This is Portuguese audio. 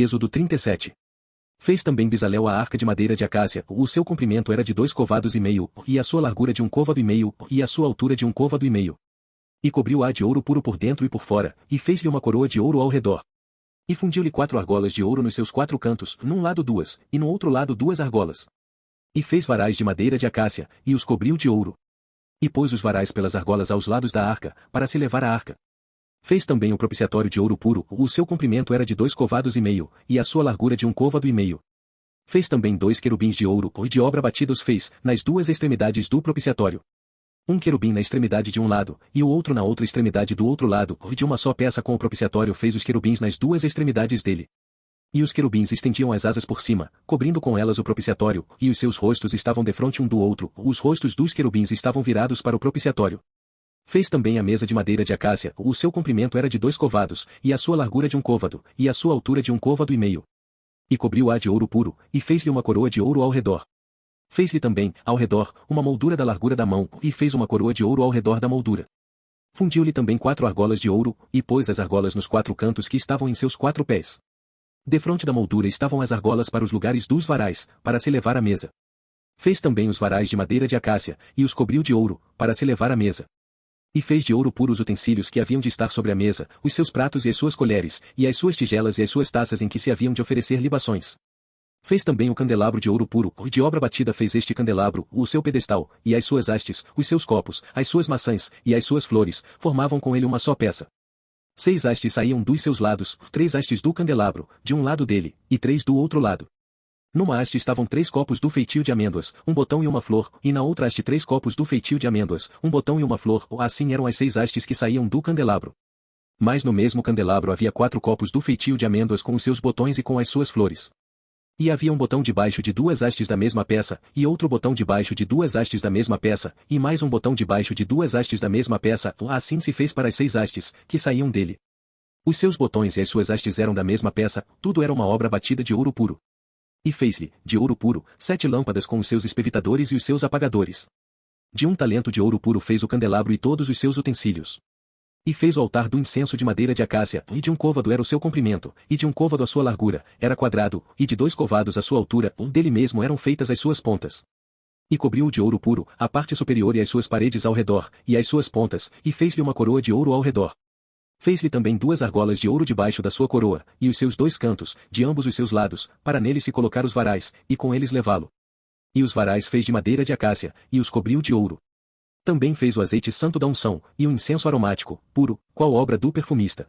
Êxodo 37. Fez também Bezalel a arca de madeira de acácia, o seu comprimento era de 2 côvados e meio, e a sua largura de 1 côvado e meio, e a sua altura de 1 côvado e meio. E cobriu-a de ouro puro por dentro e por fora, e fez-lhe uma coroa de ouro ao redor. E fundiu-lhe 4 argolas de ouro nos seus 4 cantos, num lado 2, e no outro lado 2 argolas. E fez varais de madeira de acácia, e os cobriu de ouro. E pôs os varais pelas argolas aos lados da arca, para se levar a arca. Fez também o propiciatório de ouro puro, o seu comprimento era de 2 côvados e meio, e a sua largura de 1 côvado e meio. Fez também 2 querubins de ouro, e de obra batida os fez, nas 2 extremidades do propiciatório. Um querubim na extremidade de um lado, e o outro na outra extremidade do outro lado, e de uma só peça com o propiciatório fez os querubins nas 2 extremidades dele. E os querubins estendiam as asas por cima, cobrindo com elas o propiciatório, e os seus rostos estavam defronte um do outro, os rostos dos querubins estavam virados para o propiciatório. Fez também a mesa de madeira de acácia, o seu comprimento era de 2 côvados, e a sua largura de 1 côvado, e a sua altura de 1 côvado e meio. E cobriu-a de ouro puro, e fez-lhe uma coroa de ouro ao redor. Fez-lhe também, ao redor, uma moldura da largura da mão, e fez uma coroa de ouro ao redor da moldura. Fundiu-lhe também 4 argolas de ouro, e pôs as argolas nos 4 cantos que estavam em seus 4 pés. Defronte da moldura estavam as argolas para os lugares dos varais, para se levar à mesa. Fez também os varais de madeira de acácia, e os cobriu de ouro, para se levar à mesa. E fez de ouro puro os utensílios que haviam de estar sobre a mesa, os seus pratos e as suas colheres, e as suas tigelas e as suas taças em que se haviam de oferecer libações. Fez também o candelabro de ouro puro, e de obra batida fez este candelabro, o seu pedestal, e as suas hastes, os seus copos, as suas maçãs, e as suas flores, formavam com ele uma só peça. 6 hastes saíam dos seus lados, 3 hastes do candelabro, de um lado dele, e 3 do outro lado. Numa haste estavam 3 copos do feitio de amêndoas, um botão e uma flor, e na outra haste 3 copos do feitio de amêndoas, um botão e uma flor, assim eram as 6 hastes que saíam do candelabro. Mas no mesmo candelabro havia 4 copos do feitio de amêndoas com os seus botões e com as suas flores. E havia um botão debaixo de 2 hastes da mesma peça, e outro botão debaixo de 2 hastes da mesma peça, e mais um botão debaixo de 2 hastes da mesma peça, assim se fez para as 6 hastes, que saíam dele. Os seus botões e as suas hastes eram da mesma peça, tudo era uma obra batida de ouro puro. E fez-lhe, de ouro puro, 7 lâmpadas com os seus espevitadores e os seus apagadores. De 1 talento de ouro puro fez o candelabro e todos os seus utensílios. E fez o altar do incenso de madeira de acácia, e de 1 côvado era o seu comprimento, e de 1 côvado a sua largura, era quadrado, e de 2 côvados a sua altura, dele mesmo eram feitas as suas pontas. E cobriu-o de ouro puro, a parte superior e as suas paredes ao redor, e as suas pontas, e fez-lhe uma coroa de ouro ao redor. Fez-lhe também 2 argolas de ouro debaixo da sua coroa, e os seus 2 cantos, de ambos os seus lados, para nele se colocar os varais, e com eles levá-lo. E os varais fez de madeira de acácia, e os cobriu de ouro. Também fez o azeite santo da unção, e o incenso aromático, puro, qual obra do perfumista.